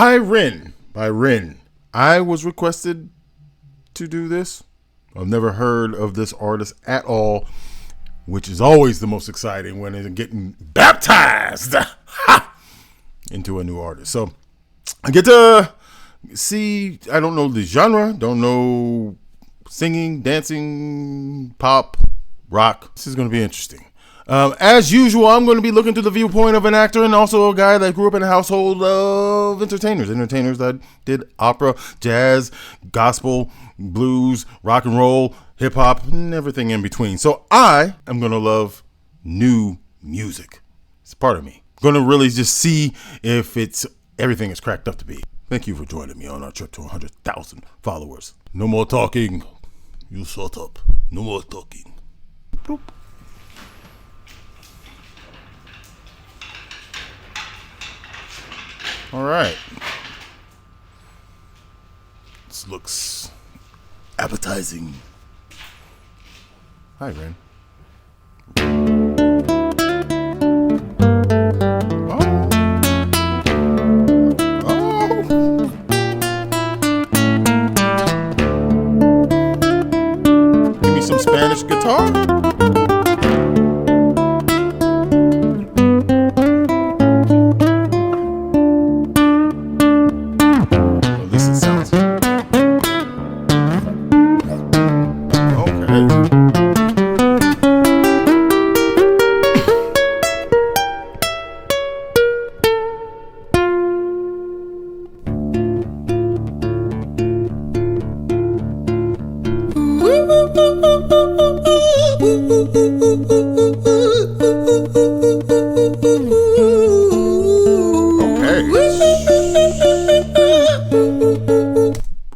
Hi Ren by Ren. I was requested to do this. I've never heard of this artist at all, which is always the most exciting when they're getting baptized into a new artist. So I get to see, I don't know the genre, don't know singing, dancing, pop, rock. This is going to be interesting. As usual, I'm going to be looking to the viewpoint of an actor and also a guy that grew up in a household of entertainers that did opera, jazz, gospel, blues, rock and roll, hip hop, and everything in between. So I am going to love new music. It's part of me. Going to really just see if it's everything it's cracked up to be. Thank you for joining me on our trip to 100,000 followers. No more talking. You shut up. No more talking. Boop. All right. This looks appetizing. Hi, Ren. Give me some Spanish guitar.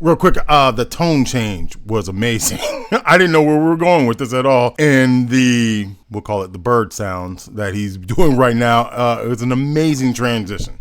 Real quick, the tone change was amazing. I didn't know where we were going with this at all. And we'll call it the bird sounds that he's doing right now. It was an amazing transition.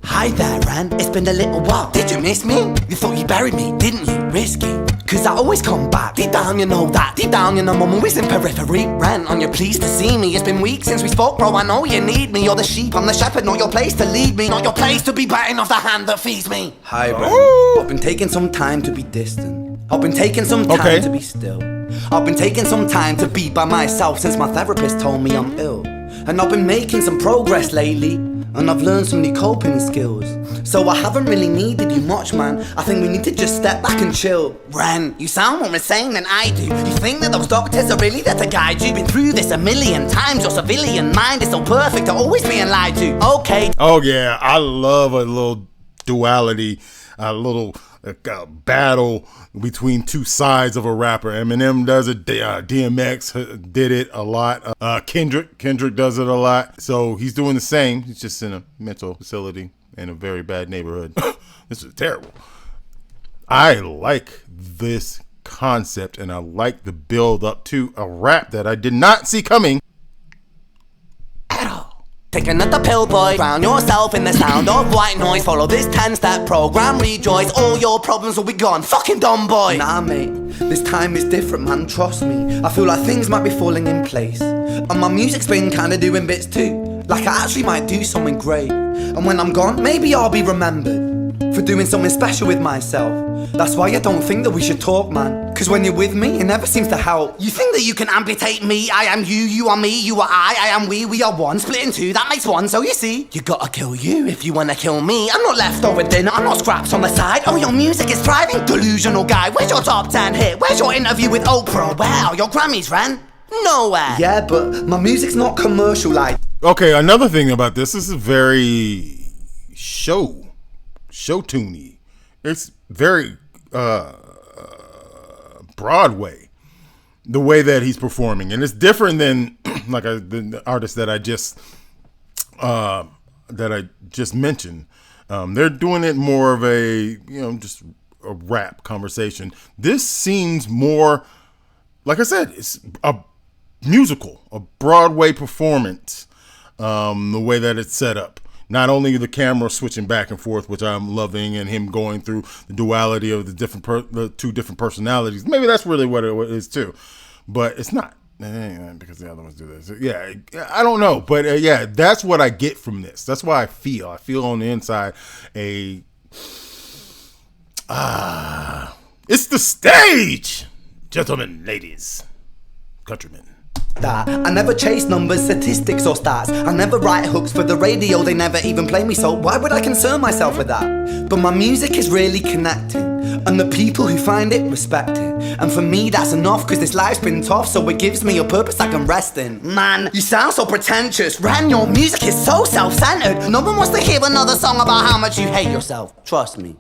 Hi there, Ren. It's been a little while. Did you miss me? You thought you buried me, didn't you? Risky. Cause I always come back. Deep down you know that. Deep down you know I'm always in periphery. Ren, on your pleased to see me. It's been weeks since we spoke, bro. I know you need me. You're the sheep, I'm the shepherd. Not your place to lead me. Not your place to be biting off the hand that feeds me. Hi, Ren. I've been taking some time to be distant. I've been taking some time to be still. I've been taking some time to be by myself since my therapist told me I'm ill. And I've been making some progress lately, and I've learned some new coping skills. So I haven't really needed you much, man. I think we need to just step back and chill. Ren, you sound more insane than I do. You think that those doctors are really there to guide you? Been through this a million times. Your civilian mind is so perfect, to always being lied to. Okay. Oh yeah, I love a little duality, a little battle between two sides of a rapper. Eminem does it. DMX did it a lot. Kendrick does it a lot. So he's doing the same. He's just in a mental facility in a very bad neighborhood. This is terrible. I like this concept, and I like the build up to a rap that I did not see coming at all. Take another pill, boy. Drown yourself in the sound of white noise. Follow this 10-step program, rejoice. All your problems will be gone. Fucking dumb boy. Nah, mate. This time is different, man. Trust me. I feel like things might be falling in place. And my music's been kinda doing bits too. Like I actually might do something great. And when I'm gone, maybe I'll be remembered for doing something special with myself. That's why I don't think that we should talk, man. Cause when you're with me, it never seems to help. You think that you can amputate me? I am you, you are me, you are I am we are one. Split in two, that makes one, so you see. You gotta kill you if you wanna kill me. I'm not leftover dinner, I'm not scraps on the side. Oh, your music is thriving, delusional guy. Where's your top 10 hit? Where's your interview with Oprah? Where are your Grammys, Ren? Nowhere. Yeah, but my music's not commercial like. Okay, another thing about this is very show-tuney. It's very Broadway, the way that he's performing, and it's different than like the artist that I just mentioned. They're doing it more of a just a rap conversation. This seems more, like I said, it's a musical, a Broadway performance. The way that it's set up. Not only the camera switching back and forth, which I'm loving, and him going through the duality of the two different personalities. Maybe that's really what it is too, but it's not because the other ones do this. Yeah, I don't know, but yeah, that's what I get from this. That's why I feel on the inside it's the stage, gentlemen, ladies, countrymen. That I never chase numbers, statistics or stats. I never write hooks for the radio, they never even play me, so why would I concern myself with that? But my music is really connecting, and the people who find it respect it. And for me that's enough, cause this life's been tough, so it gives me a purpose I can rest in. Man, you sound so pretentious. Ren, your music is so self-centered. No one wants to hear another song about how much you hate yourself. Trust me.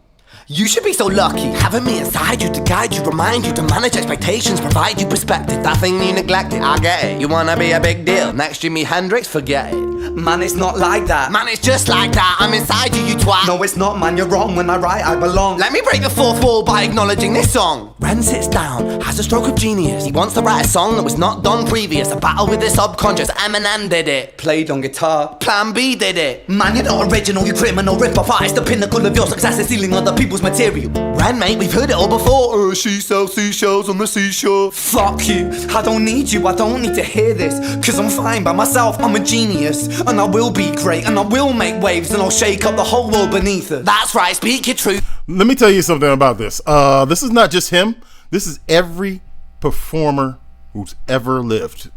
You should be so lucky, having me inside you to guide you, remind you to manage expectations, provide you perspective. That thing you neglected, I get it. You wanna be a big deal, next Jimi Hendrix, forget it. Man, it's not like that. Man, it's just like that. I'm inside you, you twat. No, it's not, man, you're wrong. When I write, I belong. Let me break the fourth wall by acknowledging this song. Ren sits down, has a stroke of genius. He wants to write a song that was not done previous. A battle with his subconscious, Eminem did it. Played on guitar, Plan B did it. Man, you're not original, you criminal rip-off artist. The pinnacle of your success is stealing other people's material. Ren, mate, we've heard it all before. She sells seashells on the seashore. Fuck you, I don't need you, I don't need to hear this. Cause I'm fine by myself, I'm a genius. And I will be great, and I will make waves, and I'll shake up the whole world beneath us. That's right, speak your truth. Let me tell you something about this. This is not just him. This is every performer who's ever lived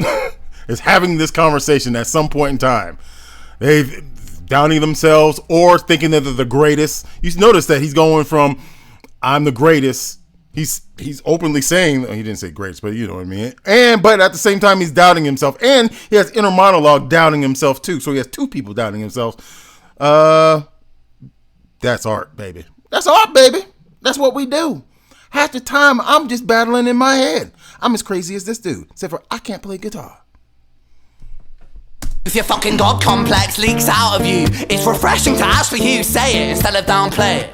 is having this conversation at some point in time. They've downing themselves or thinking that they're the greatest. You notice that he's going from I'm the greatest. He's openly saying, he didn't say greatest, but you know what I mean. But at the same time, he's doubting himself, and he has inner monologue doubting himself too. So he has two people doubting himself. That's art, baby. That's art, baby. That's what we do. Half the time, I'm just battling in my head. I'm as crazy as this dude, except for I can't play guitar. If your fucking God complex leaks out of you, it's refreshing to ask for you. Say it instead of downplay it.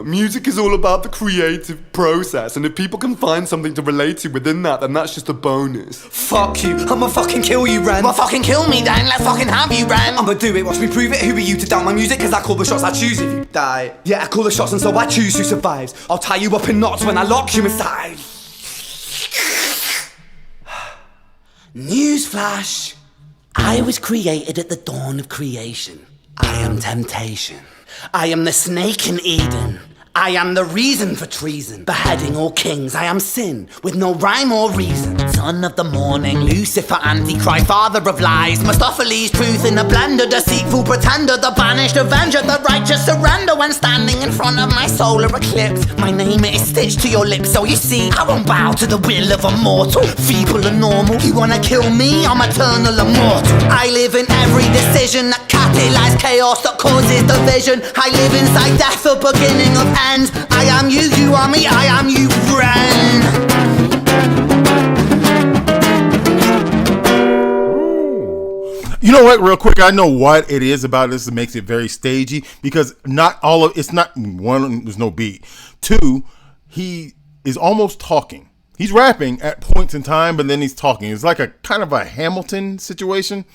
Music is all about the creative process, and if people can find something to relate to within that, then that's just a bonus. Fuck you, I'ma fucking kill you, Ren. Well, fucking kill me then, let's fucking have you, Ren. I'ma do it, watch me prove it. Who are you to doubt my music? Cause I call the shots, I choose if you die. Yeah, I call the shots and so I choose who survives. I'll tie you up in knots when I lock you inside. Newsflash. I was created at the dawn of creation. I am temptation. I am the snake in Eden. I am the reason for treason, beheading all kings. I am sin, with no rhyme or reason. Son of the morning, Lucifer, Antichrist, father of lies. Mephistophelies, truth in a blender, deceitful pretender, the banished avenger, the righteous surrender. When standing in front of my solar eclipse, my name is stitched to your lips. So you see, I won't bow to the will of a mortal, feeble and normal. You wanna kill me? I'm eternal immortal. I live in every decision that catalyzes chaos, that causes division. I live inside death, the beginning of end. I am you, you are me, I am you, Ren. You know what, real quick, I know what it is about this that makes it very stagey, because not all of it's not one, there's no beat. Two, he is almost talking. He's rapping at points in time, but then he's talking. It's like a kind of a Hamilton situation.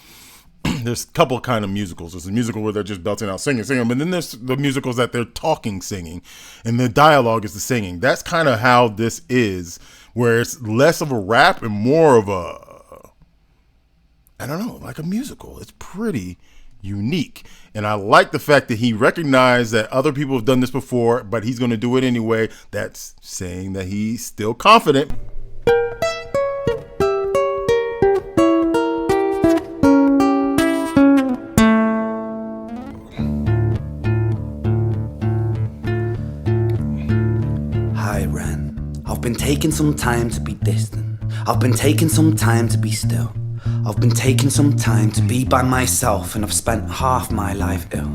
There's a couple of kind of musicals. There's a musical where they're just belting out singing, but then there's the musicals that they're talking, singing, and the dialogue is the singing. That's kind of how this is, where it's less of a rap and more of a, I don't know, like a musical. It's pretty unique. And I like the fact that he recognized that other people have done this before, but he's going to do it anyway. That's saying that he's still confident. Hi Ren, I've been taking some time to be distant. I've been taking some time to be still. I've been taking some time to be by myself, and I've spent half my life ill.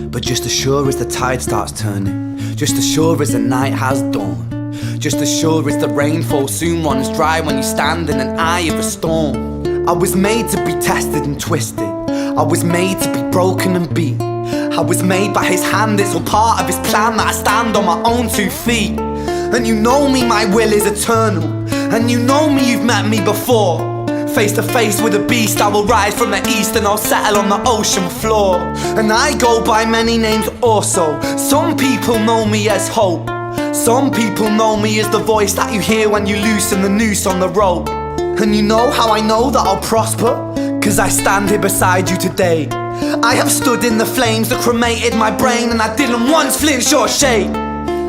But just as sure as the tide starts turning, just as sure as the night has dawned, just as sure as the rainfall soon runs dry when you stand in an eye of a storm. I was made to be tested and twisted. I was made to be broken and beat. I was made by his hand, it's all part of his plan that I stand on my own 2 feet. And you know me, my will is eternal. And you know me, you've met me before. Face to face with a beast, I will rise from the east and I'll settle on the ocean floor. And I go by many names also. Some people know me as hope. Some people know me as the voice that you hear when you loosen the noose on the rope. And you know how I know that I'll prosper? 'Cause I stand here beside you today. I have stood in the flames that cremated my brain, and I didn't once flinch or shake.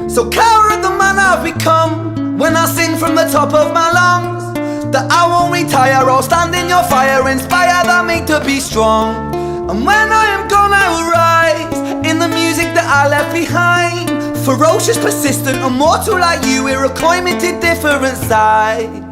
So care of the man I've become when I sing from the top of my lungs, that I won't retire, I'll stand in your fire, inspire that me to be strong. And when I am gone I will rise in the music that I left behind. Ferocious, persistent, immortal like you, we're a climate different side.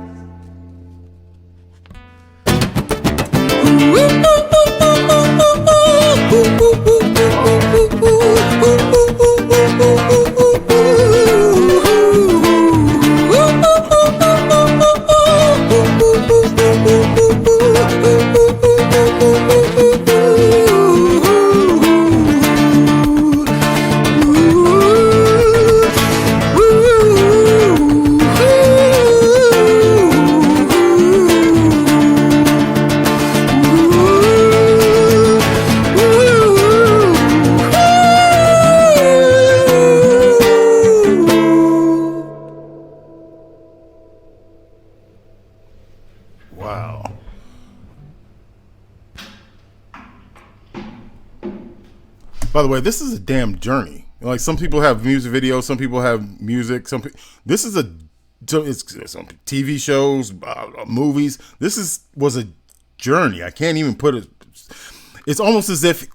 Wow. By the way, this is a damn journey. Like, some people have music videos, some people have music. This is it's some TV shows, movies. Was a journey. I can't even put it. It's almost as if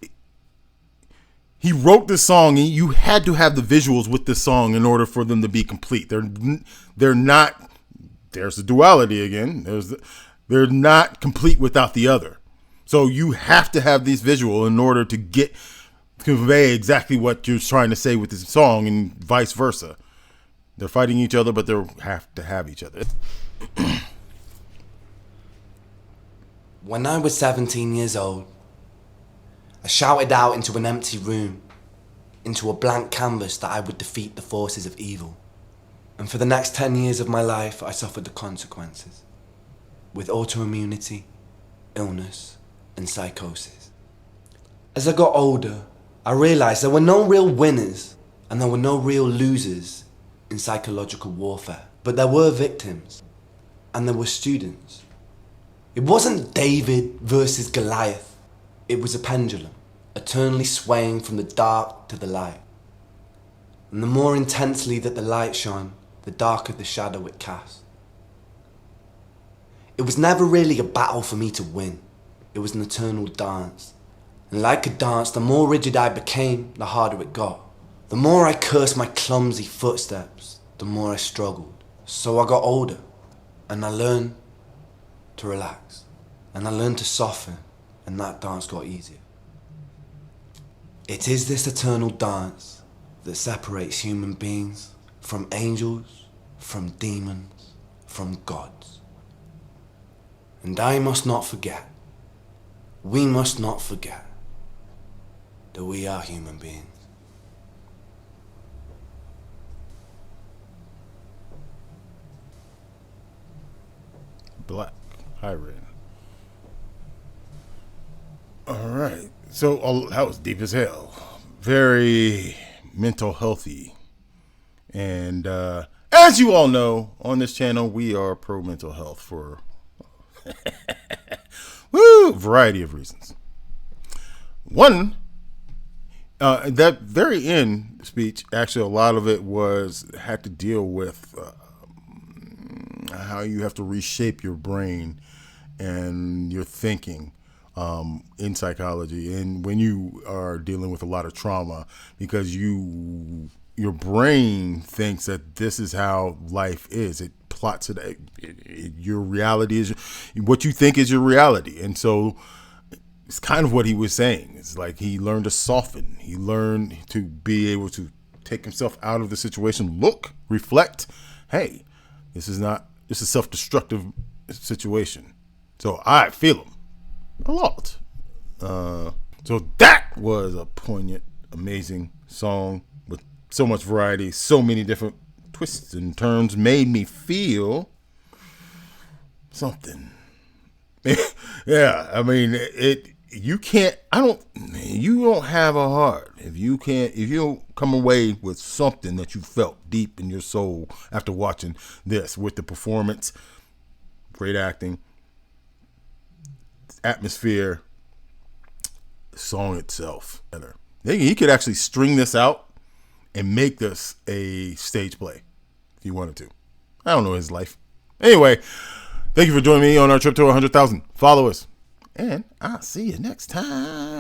he wrote this song and you had to have the visuals with this song in order for them to be complete. They're not. There's the duality again. They're not complete without the other. So you have to have these visual in order to convey exactly what you're trying to say with this song, and vice versa. They're fighting each other, but they have to have each other. When I was 17 years old, I shouted out into an empty room, into a blank canvas, that I would defeat the forces of evil. And for the next 10 years of my life, I suffered the consequences, with autoimmunity, illness, and psychosis. As I got older, I realized there were no real winners and there were no real losers in psychological warfare, but there were victims and there were students. It wasn't David versus Goliath. It was a pendulum, eternally swaying from the dark to the light. And the more intensely that the light shone, the darker the shadow it cast. It was never really a battle for me to win. It was an eternal dance. And like a dance, the more rigid I became, the harder it got. The more I cursed my clumsy footsteps, the more I struggled. So I got older, and I learned to relax. And I learned to soften, and that dance got easier. It is this eternal dance that separates human beings from angels, from demons, from gods. And I must not forget, we must not forget, that we are human beings. Black. Hi Ren. All right. So that was deep as hell. Very mental healthy. And as you all know, on this channel, we are pro mental health for a variety of reasons. One, that very end speech, actually, a lot of it had to deal with how you have to reshape your brain and your thinking in psychology, and when you are dealing with a lot of trauma, because your brain thinks that this is how life is. It plots it. Your reality is what you think is your reality, and so it's kind of what he was saying. It's like he learned to soften. He learned to be able to take himself out of the situation, look, reflect. Hey, this is a self-destructive situation. So I feel him a lot. So that was a poignant, amazing song with so much variety, so many different twists and turns, made me feel something. Yeah, I mean it. You can't. I don't. You don't have a heart if you can't. If you don't come away with something that you felt deep in your soul after watching this, with the performance, great acting, atmosphere, the song itself. He could actually string this out and make this a stage play if he wanted to. I don't know his life. Anyway, thank you for joining me on our trip to 100,000 followers. And I'll see you next time.